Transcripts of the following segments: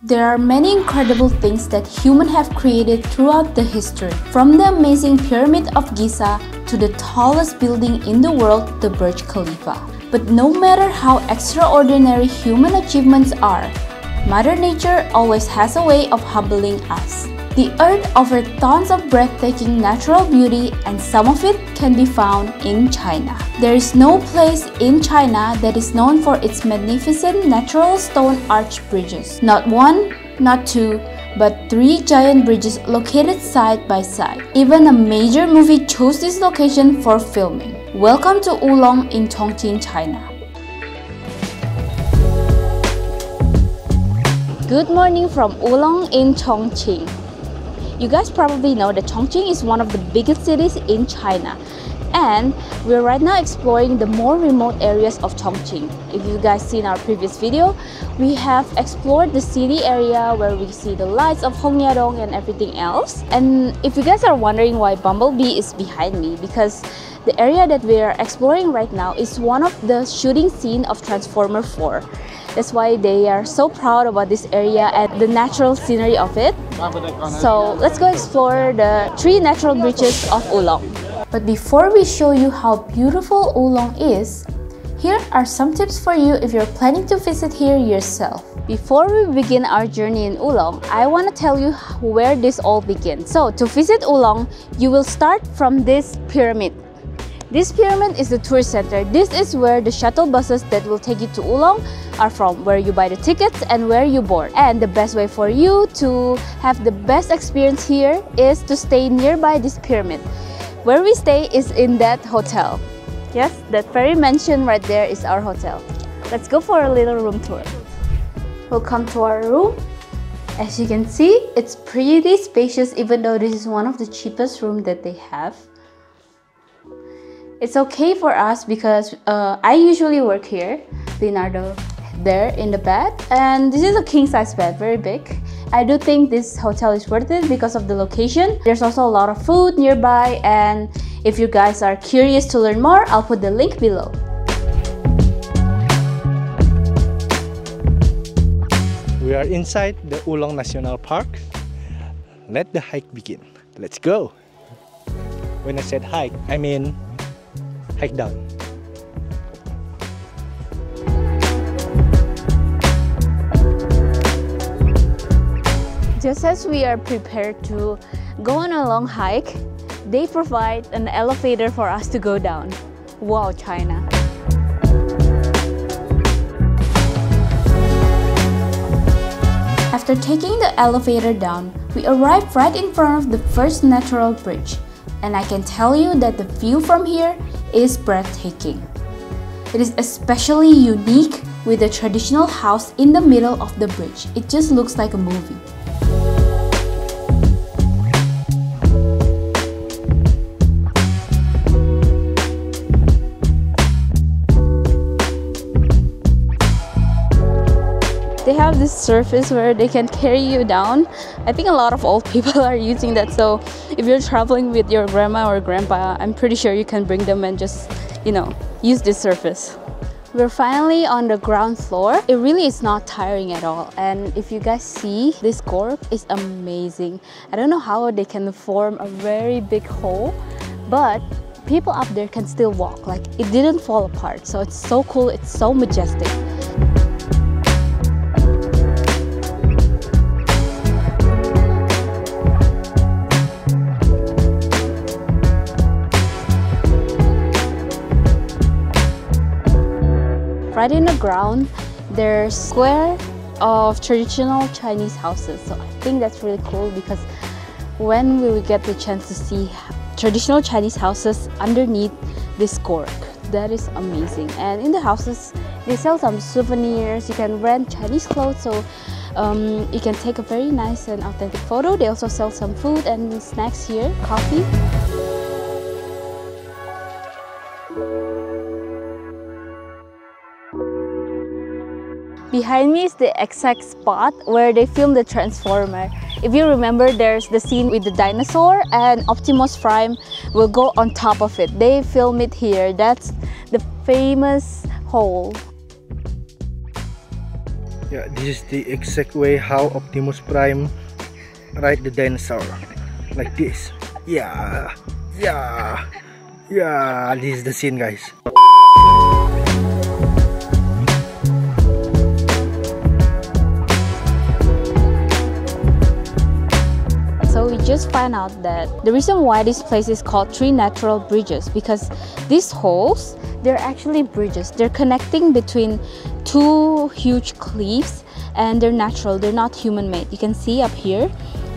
There are many incredible things that humans have created throughout the history, from the amazing Pyramid of Giza to the tallest building in the world, the Burj Khalifa. But no matter how extraordinary human achievements are, Mother Nature always has a way of humbling us. The earth offers tons of breathtaking natural beauty, and some of it can be found in China. There is no place in China that is known for its magnificent natural stone arch bridges. Not one, not two, but 3 giant bridges located side by side. Even a major movie chose this location for filming. Welcome to Wulong in Chongqing, China. Good morning from Wulong in Chongqing. You guys probably know that Chongqing is one of the biggest cities in China, and we're right now exploring the more remote areas of Chongqing. If you guys seen our previous video, we have explored the city area where we see the lights of Hongyadong and everything else. And if you guys are wondering why Bumblebee is behind me, because the area that we are exploring right now is one of the shooting scene of Transformer 4. That's why they are so proud about this area and the natural scenery of it. So let's go explore the 3 natural bridges of Wulong. But before we show you how beautiful Wulong is, here are some tips for you if you're planning to visit here yourself. Before we begin our journey in Wulong, I want to tell you where this all begins. So to visit Wulong, you will start from this pyramid. This pyramid is the tourist center. This is where the shuttle buses that will take you to Wulong are from, where you buy the tickets and where you board. And the best way for you to have the best experience here is to stay nearby this pyramid. Where we stay is in that hotel. Yes, that very mansion right there is our hotel. Let's go for a little room tour. We'll come to our room. As you can see, it's pretty spacious, even though this is one of the cheapest rooms that they have. It's okay for us because I usually work here. Leonardo there in the bed, and this is a king-size bed, very big. I do think this hotel is worth it because of the location. There's also a lot of food nearby, and if you guys are curious to learn more, I'll put the link below. We are inside the Wulong National Park. Let the hike begin. Let's go! When I said hike, I mean hike down. Just as we are prepared to go on a long hike, they provide an elevator for us to go down. Wow, China! After taking the elevator down, we arrived right in front of the first natural bridge. And I can tell you that the view from here is breathtaking. It is especially unique with the traditional house in the middle of the bridge. It just looks like a movie. They have this surface where they can carry you down. I think a lot of old people are using that, so if you're traveling with your grandma or grandpa, I'm pretty sure you can bring them and just, use this surface. We're finally on the ground floor. It really is not tiring at all, and if you guys see, this gorge is amazing. I don't know how they can form a very big hole, but people up there can still walk. Like, it didn't fall apart, so it's so cool, it's so majestic. Right in the ground, there's a square of traditional Chinese houses. So I think that's really cool because when we will get the chance to see traditional Chinese houses underneath this gorge, that is amazing. And in the houses, they sell some souvenirs. You can rent Chinese clothes, so you can take a very nice and authentic photo. They also sell some food and snacks here, coffee. Behind me is the exact spot where they filmed the Transformer. If you remember, there's the scene with the dinosaur and Optimus Prime will go on top of it. They film it here. That's the famous hole. Yeah, this is the exact way how Optimus Prime ride the dinosaur. Like this. Yeah. Yeah. Yeah. This is the scene, guys. So we just find out that the reason why this place is called Three Natural Bridges, because these holes, they're actually bridges. They're connecting between two huge cliffs, and they're natural, they're not human-made. You can see up here,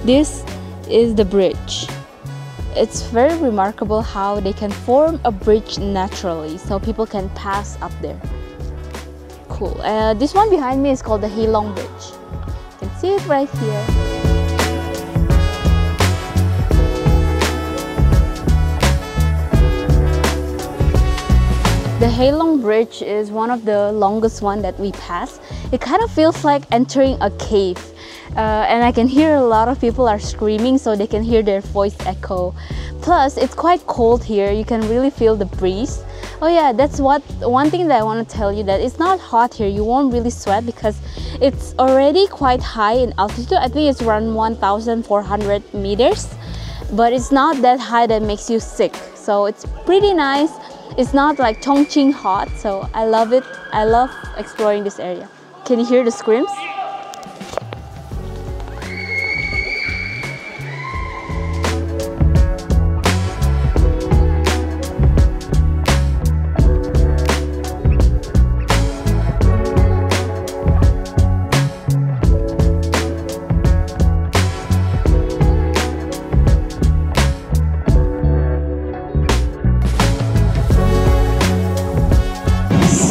this is the bridge. It's very remarkable how they can form a bridge naturally, so people can pass up there. Cool. This one behind me is called the Heilong Bridge. You can see it right here. The Heilong Bridge is one of the longest one that we pass. It kind of feels like entering a cave. And I can hear a lot of people are screaming, so they can hear their voice echo. Plus, it's quite cold here. You can really feel the breeze. Oh yeah, that's one thing that I want to tell you, that it's not hot here. You won't really sweat because it's already quite high in altitude. I think it's around 1,400 meters. But it's not that high that makes you sick. So it's pretty nice. It's not like Chongqing hot, so I love it. I love exploring this area. Can you hear the screams?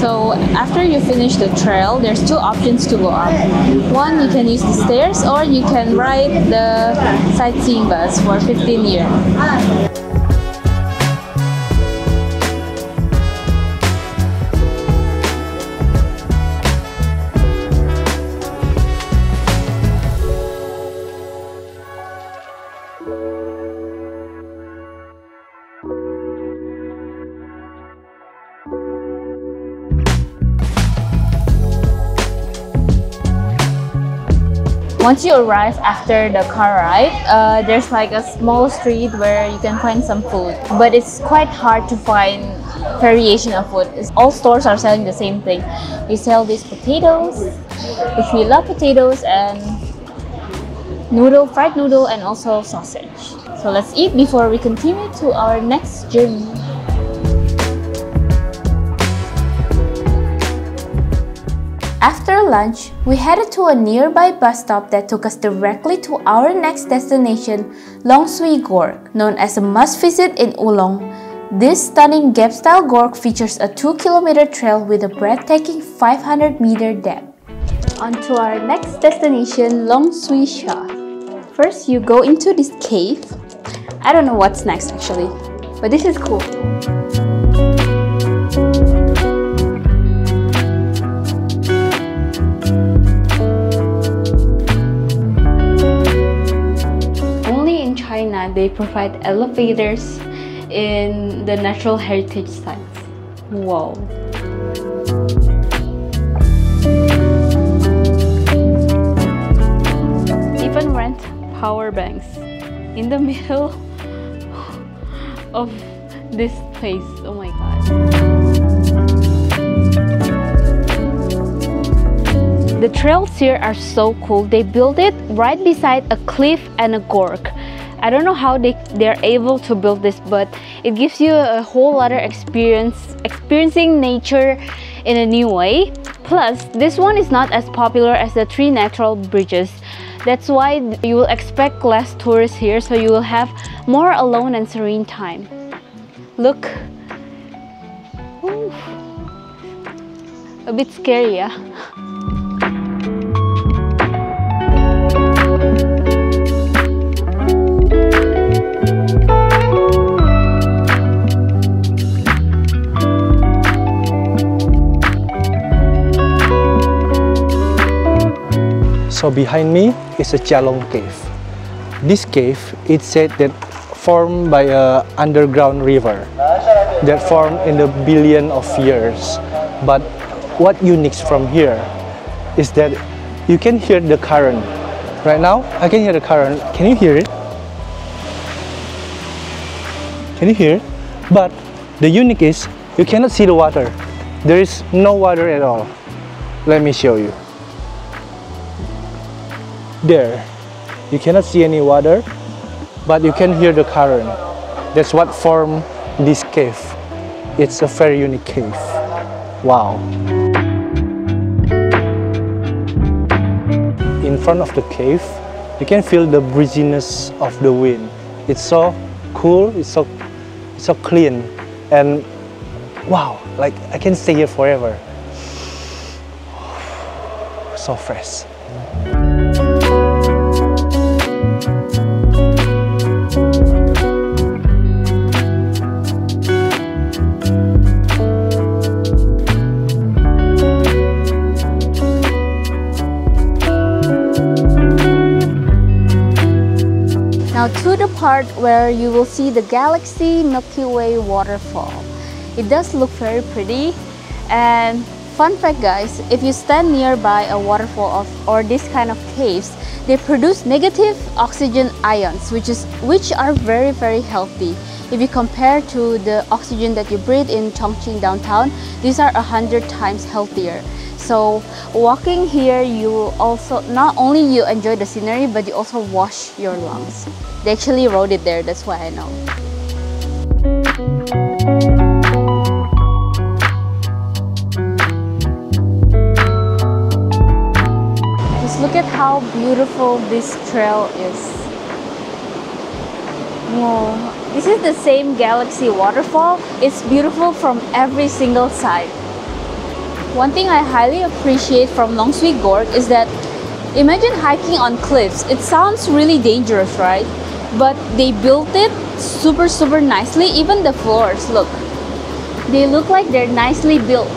So after you finish the trail, there's two options to go up. One, you can use the stairs, or you can ride the sightseeing bus for 15 yuan. Once you arrive after the car ride, there's like a small street where you can find some food. But it's quite hard to find variation of food. All stores are selling the same thing. We sell these potatoes, which we love potatoes, and noodle, fried noodle, and also sausage. So let's eat before we continue to our next journey. After lunch, we headed to a nearby bus stop that took us directly to our next destination, Longshui Gorge, known as a must-visit in Wulong. This stunning gap-style gorge features a 2-kilometer trail with a breathtaking 500-meter depth. On to our next destination, Longshuixia. First, you go into this cave. I don't know what's next actually, but this is cool. They provide elevators in the natural heritage sites. Wow. Even rent power banks in the middle of this place. Oh my god. The trails here are so cool. They built it right beside a cliff and a gorge. I don't know how they're able to build this, but it gives you a whole other experiencing nature in a new way. Plus, this one is not as popular as the Three Natural Bridges. That's why you will expect less tourists here, so you will have more alone and serene time. Look. Ooh. A bit scary, yeah? So behind me is a Chalong cave. This cave, it's said that formed by an underground river that formed in the billion of years. But what unique from here is that you can hear the current. Right now, I can hear the current. Can you hear it? Can you hear it? But the unique is, you cannot see the water. There is no water at all. Let me show you. There, you cannot see any water, but you can hear the current. That's what formed this cave. It's a very unique cave. Wow. In front of the cave, you can feel the breeziness of the wind. It's so cool, it's so clean, and wow, like I can stay here forever. So fresh. Now to the part where you will see the Galaxy Milky Way waterfall. It does look very pretty, and fun fact guys, if you stand nearby a waterfall or this kind of caves, they produce negative oxygen ions which are very healthy. If you compare to the oxygen that you breathe in Chongqing downtown, these are 100 times healthier. So walking here, you also not only you enjoy the scenery, but you also wash your lungs. They actually wrote it there, that's why I know. Just look at how beautiful this trail is. Whoa. This is the same Galaxy waterfall. It's beautiful from every single side. One thing I highly appreciate from Longshui Gorge is that imagine hiking on cliffs. It sounds really dangerous, right? But they built it super nicely. Even the floors, look. They look like they're nicely built.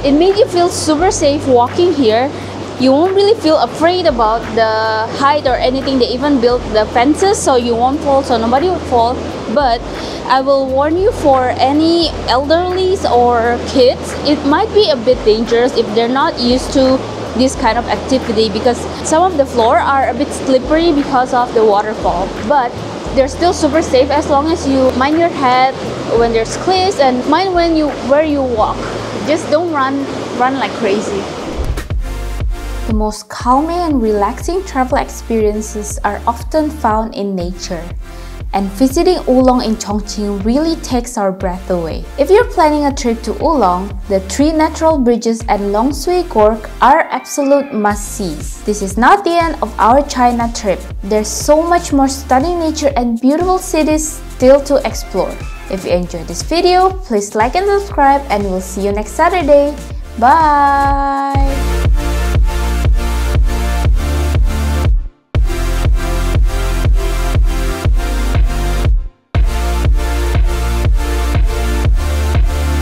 It made you feel super safe walking here. You won't really feel afraid about the height or anything. They even built the fences so you won't fall, so nobody will fall. But I will warn you, for any elderlies or kids, it might be a bit dangerous if they're not used to this kind of activity, because some of the floor are a bit slippery because of the waterfall. But they're still super safe as long as you mind your head when there's cliffs and mind where you walk. Just don't run like crazy. The most calming and relaxing travel experiences are often found in nature. And visiting Wulong in Chongqing really takes our breath away. If you're planning a trip to Wulong, the 3 natural bridges and Longshui Gorge are absolute must-sees. This is not the end of our China trip. There's so much more stunning nature and beautiful cities still to explore. If you enjoyed this video, please like and subscribe, and we'll see you next Saturday. Bye!